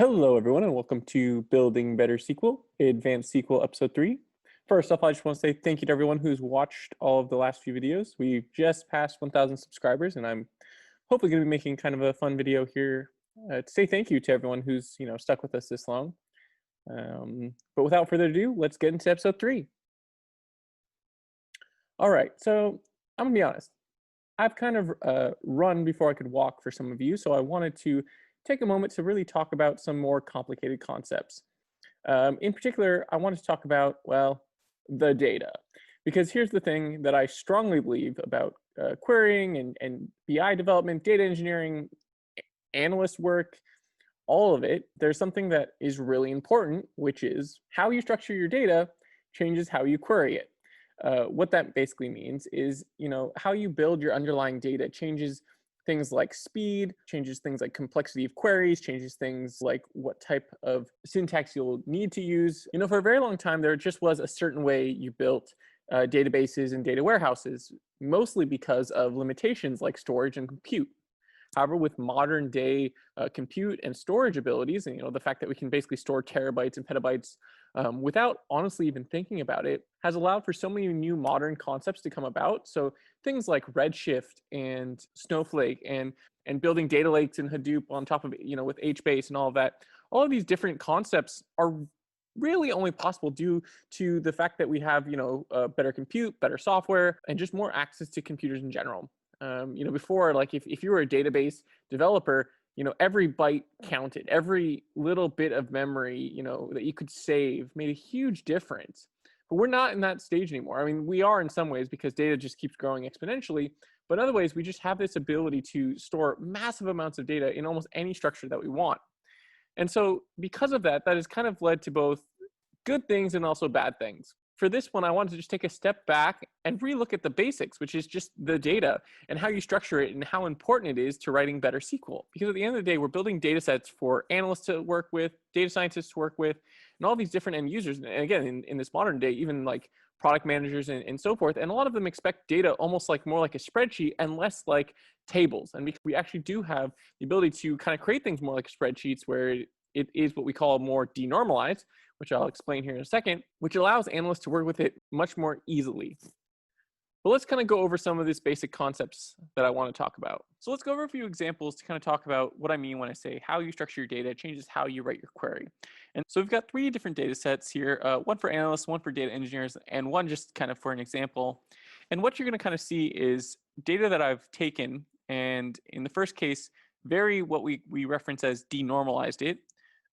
Hello, everyone, and welcome to Building Better SQL, Advanced SQL Episode 3. First off, I just want to say thank you to everyone who's watched all of the last few videos. We've just passed 1,000 subscribers, and I'm hopefully going to be making kind of a fun video here to say thank you to everyone who's stuck with us this long. But without further ado, let's get into Episode 3. All right, so I'm going to be honest. I've kind of run before I could walk for some of you, so I wanted to take a moment to really talk about some more complicated concepts. In particular, I wanted to talk about, well, the data. Because here's the thing that I strongly believe about querying and BI development, data engineering, analyst work, all of it. There's something that is really important, which is how you structure your data changes how you query it. What that basically means is, how you build your underlying data changes things like speed, changes things like complexity of queries, changes things like what type of syntax you'll need to use. For a very long time, there just was a certain way you built databases and data warehouses, mostly because of limitations like storage and compute. However, with modern day compute and storage abilities, and the fact that we can basically store terabytes and petabytes without honestly even thinking about it, has allowed for so many new modern concepts to come about. So things like Redshift and Snowflake and building data lakes in Hadoop on top of it, with HBase and all of that. All of these different concepts are really only possible due to the fact that we have, better compute, better software, and just more access to computers in general. Before, like if you were a database developer, every byte counted, every little bit of memory, that you could save made a huge difference. But we're not in that stage anymore. I mean, we are in some ways because data just keeps growing exponentially, but in other ways, we just have this ability to store massive amounts of data in almost any structure that we want. And so because of that, that has kind of led to both good things and also bad things. For this one, I wanted to just take a step back and relook at the basics, which is just the data and how you structure it and how important it is to writing better SQL. Because at the end of the day, we're building data sets for analysts to work with, data scientists to work with, and all these different end users. And again, in this modern day, even like product managers and so forth. And a lot of them expect data almost like more like a spreadsheet and less like tables. And we actually do have the ability to kind of create things more like spreadsheets where it is what we call more denormalized, which I'll explain here in a second, which allows analysts to work with it much more easily. But let's kind of go over some of these basic concepts that I want to talk about. So let's go over a few examples to kind of talk about what I mean when I say how you structure your data changes how you write your query. And so we've got three different data sets here, one for analysts, one for data engineers, and one just kind of for an example. And what you're going to kind of see is data that I've taken, and in the first case, what we reference as denormalized it.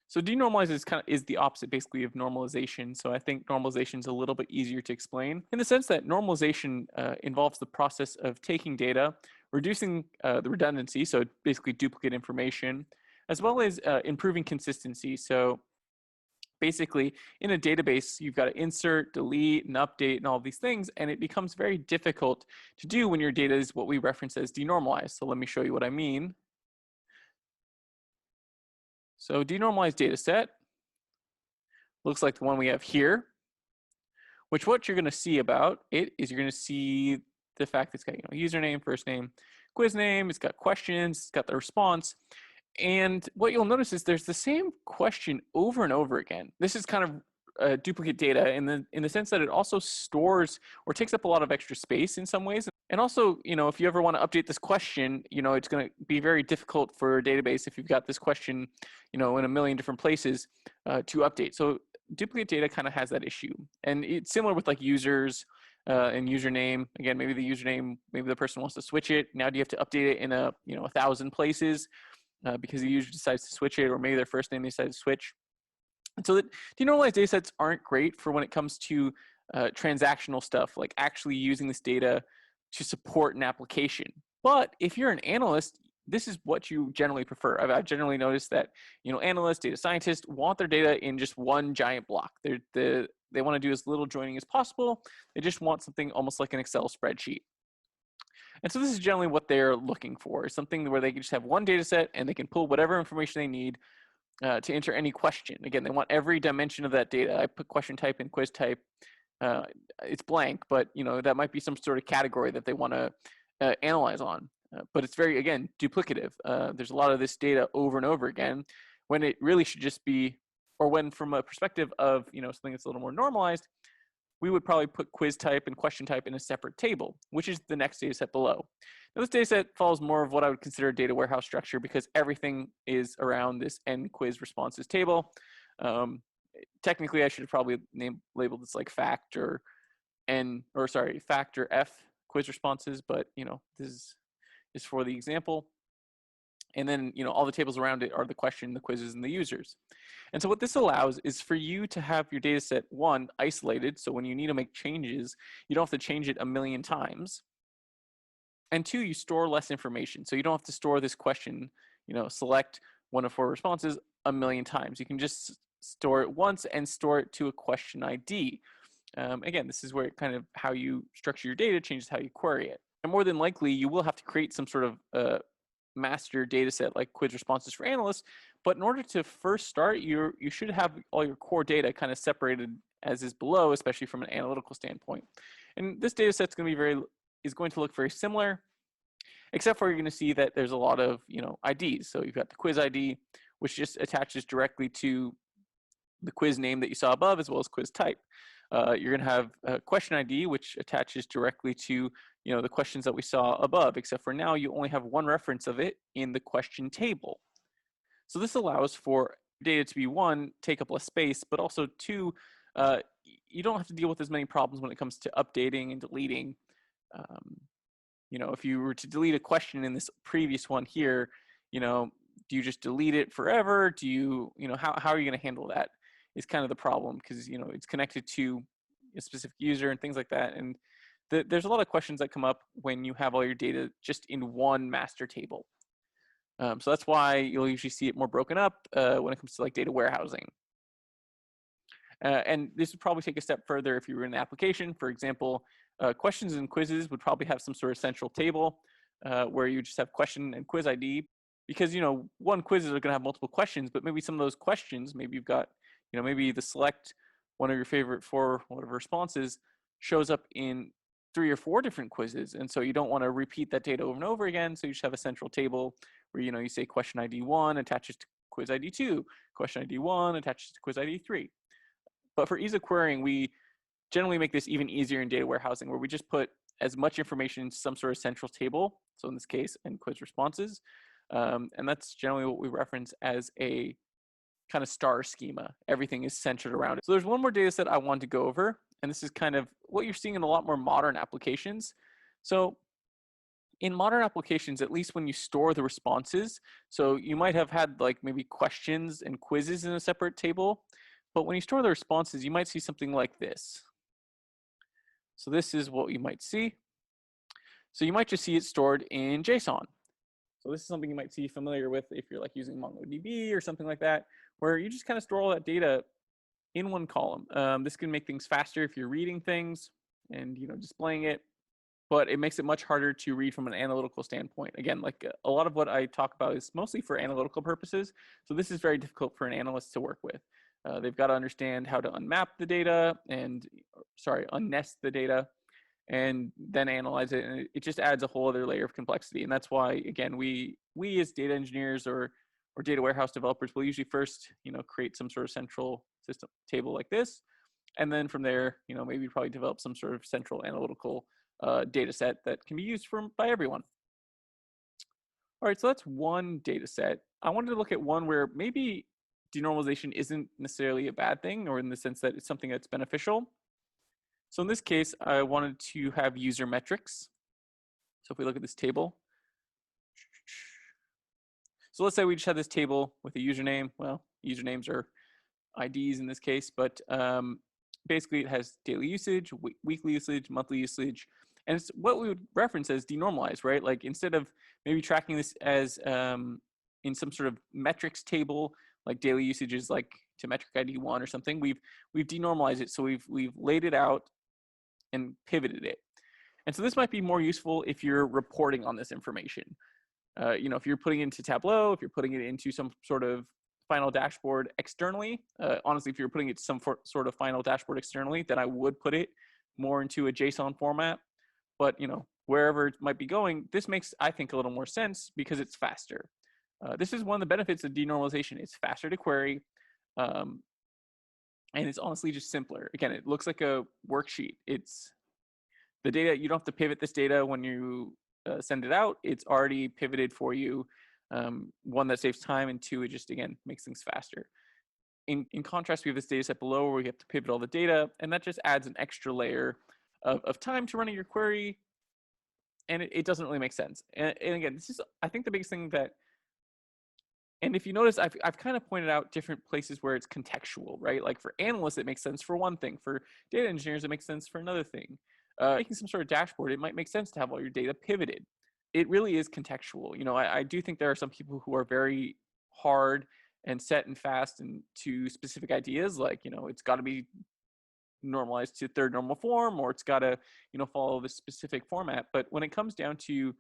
So denormalized is the opposite basically of normalization. So I think normalization is a little bit easier to explain in the sense that normalization involves the process of taking data, reducing the redundancy, so basically duplicate information, as well as improving consistency. So basically in a database, you've got to insert, delete, and update and all of these things, and it becomes very difficult to do when your data is what we reference as denormalized. So let me show you what I mean. So denormalized data set looks like the one we have here, which what you're going to see about it is you're going to see the fact that it's got username, first name, quiz name, it's got questions, it's got the response. And what you'll notice is there's the same question over and over again. This is kind of duplicate data in the sense that it also stores or takes up a lot of extra space in some ways. And also, if you ever want to update this question, it's going to be very difficult for a database if you've got this question, in a million different places to update. So duplicate data kind of has that issue. And it's similar with like users and username. Again, maybe the username, maybe the person wants to switch it. Now do you have to update it in 1,000 places because the user decides to switch it, or maybe their first name they decide to switch. And so the denormalized data sets aren't great for when it comes to transactional stuff, like actually using this data to support an application. But if you're an analyst, this is what you generally prefer. I've generally noticed that analysts, data scientists want their data in just one giant block. They want to do as little joining as possible. They just want something almost like an Excel spreadsheet. And so this is generally what they're looking for, something where they can just have one data set and they can pull whatever information they need to enter any question. Again, they want every dimension of that data. I put question type and quiz type. It's blank, but that might be some sort of category that they want to analyze on. But it's very, again, duplicative. There's a lot of this data over and over again, when it really should just be, or when from a perspective of, something that's a little more normalized, we would probably put quiz type and question type in a separate table, which is the next data set below. Now, this data set follows more of what I would consider a data warehouse structure because everything is around this end quiz responses table. Technically, I should have probably labeled this like fact or fact or F quiz responses, but this is for the example. And then, all the tables around it are the question, the quizzes, and the users. And so what this allows is for you to have your data set, one, isolated. So when you need to make changes, you don't have to change it a million times. And two, you store less information. So you don't have to store this question, select one of 4 responses a million times. You can just store it once and store it to a question ID. Again, this is where kind of how you structure your data changes how you query it. And more than likely, you will have to create some sort of master data set like quiz responses for analysts. But in order to first start, you should have all your core data kind of separated as is below, especially from an analytical standpoint. And this data set's going to look very similar, except for you're going to see that there's a lot of IDs. So you've got the quiz ID, which just attaches directly to the quiz name that you saw above, as well as quiz type. You're going to have a question ID, which attaches directly to the questions that we saw above, except for now you only have one reference of it in the question table. So this allows for data to be, one, take up less space, but also two, you don't have to deal with as many problems when it comes to updating and deleting. If you were to delete a question in this previous one here, do you just delete it forever? Do you, how are you going to handle that? Is kind of the problem, because it's connected to a specific user and things like that. And there's a lot of questions that come up when you have all your data just in one master table. So that's why you'll usually see it more broken up when it comes to like data warehousing. And this would probably take a step further if you were in an application. For example, questions and quizzes would probably have some sort of central table where you just have question and quiz ID, because one quiz is going to have multiple questions, but maybe some of those questions, maybe you've got maybe the select one of your favorite 4 whatever responses shows up in 3 or 4 different quizzes. And so you don't want to repeat that data over and over again. So you just have a central table where, you say question ID 1 attaches to quiz ID 2, question ID 1 attaches to quiz ID 3. But for ease of querying, we generally make this even easier in data warehousing, where we just put as much information in some sort of central table. So in this case, in quiz responses. And that's generally what we reference as a kind of star schema. Everything is centered around it. So there's one more data set I wanted to go over, and this is kind of what you're seeing in a lot more modern applications. So in modern applications, at least when you store the responses, so you might have had like maybe questions and quizzes in a separate table, but when you store the responses, you might see something like this. So this is what you might see. So you might just see it stored in JSON. So this is something you might see familiar with if you're like using MongoDB or something like that, where you just kind of store all that data in one column. This can make things faster if you're reading things and displaying it, but it makes it much harder to read from an analytical standpoint. Again, like a lot of what I talk about is mostly for analytical purposes. So this is very difficult for an analyst to work with. They've got to understand how to unnest the data and then analyze it. And it just adds a whole other layer of complexity. And that's why, again, we as data engineers or data warehouse developers will usually first, create some sort of central system table like this. And then from there, maybe probably develop some sort of central analytical data set that can be used by everyone. All right, so that's one data set. I wanted to look at one where maybe denormalization isn't necessarily a bad thing, or in the sense that it's something that's beneficial. So in this case, I wanted to have user metrics. So if we look at this table, so let's say we just have this table with a username. Well, usernames are IDs in this case, but basically it has daily usage, weekly usage, monthly usage, and it's what we would reference as denormalized, right? Like instead of maybe tracking this as in some sort of metrics table, like daily usage is like to metric ID 1 or something, we've denormalized it. So we've laid it out and pivoted it. And so this might be more useful if you're reporting on this information. If you're putting it into Tableau, if you're putting it into some sort of final dashboard externally, honestly, if you're putting it some sort of final dashboard externally, then I would put it more into a JSON format. But wherever it might be going, this makes, I think, a little more sense because it's faster. This is one of the benefits of denormalization. It's faster to query, um, and it's honestly just simpler. Again, it looks like a worksheet. It's the data. You don't have to pivot this data when you send it out. It's already pivoted for you. One, that saves time, and two, it just, again, makes things faster. In contrast, we have this data set below where we have to pivot all the data, and that just adds an extra layer of time to running your query, and it doesn't really make sense. And again, this is, I think, the biggest thing that, and if you notice, I've kind of pointed out different places where it's contextual, right? Like for analysts, it makes sense for one thing. For data engineers, it makes sense for another thing. Making some sort of dashboard, it might make sense to have all your data pivoted. It really is contextual. I do think there are some people who are very hard and set and fast and to specific ideas, like, it's got to be normalized to third normal form, or it's got to, follow this specific format. But when it comes down to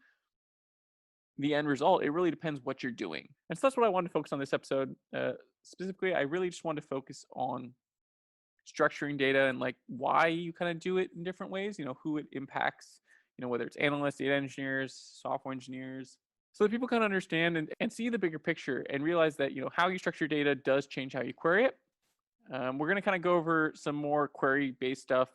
the end result, it really depends what you're doing. And so that's what I wanted to focus on this episode. Specifically, I really just wanted to focus on structuring data and like why you kind of do it in different ways, who it impacts, whether it's analysts, data engineers, software engineers, so that people kind of understand and see the bigger picture and realize that, how you structure data does change how you query it. We're going to kind of go over some more query-based stuff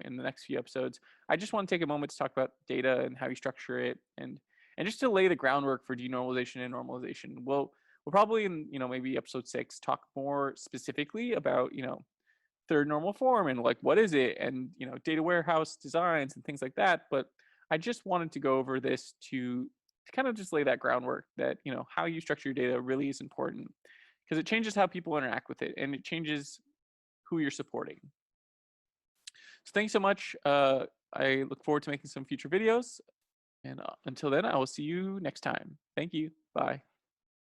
in the next few episodes. I just want to take a moment to talk about data and how you structure it, and just to lay the groundwork for denormalization and normalization. We'll probably in, maybe episode 6 talk more specifically about, third normal form and like what is it, and data warehouse designs and things like that. But I just wanted to go over this to kind of just lay that groundwork that, how you structure your data really is important, because it changes how people interact with it and it changes who you're supporting. So thanks so much. I look forward to making some future videos, and until then, I will see you next time. Thank you. Bye.